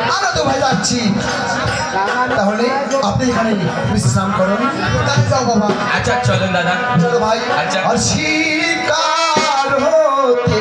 আমরা তো ভাই যাচ্ছি তাহলে আপনি এখানে বিশ্রাম করুন যাও বাবা আচ্ছা চলুন দাদা চলো ভাই আচ্ছা আর শিকার হতে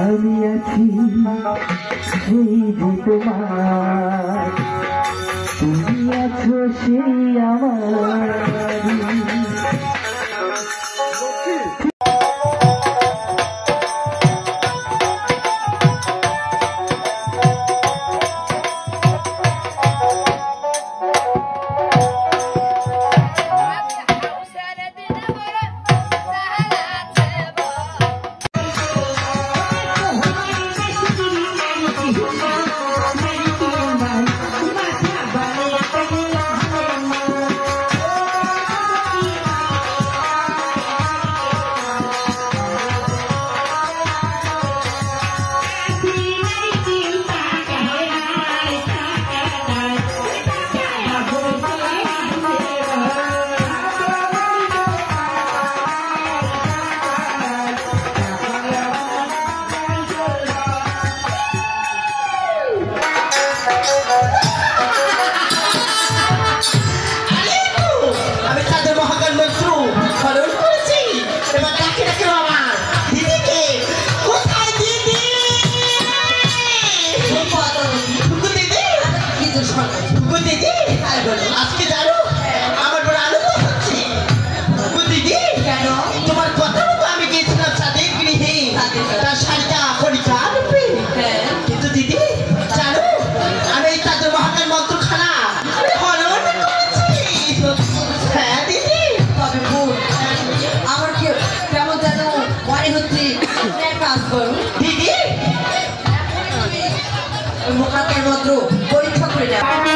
আমি আছি সেই যে তোমার তুমি আছো সেই আমার আজকে জানো আমার বড় আনন্দ হচ্ছে দিদি কেন তোমার কথা মতো আমি গিয়েছিলাম তাদের গৃহে তার শাড়িটা খনিকা আনবে কিন্তু দিদি জানো আমি এই তাদের মহাকাল মন্ত্রখানা হরণ করেছি হ্যাঁ দিদি তবে বোন আমার কেমন যেন মনে হচ্ছে এক কাজ করো দিদি মহাকাল মন্ত্র পরীক্ষা করে নেওয়া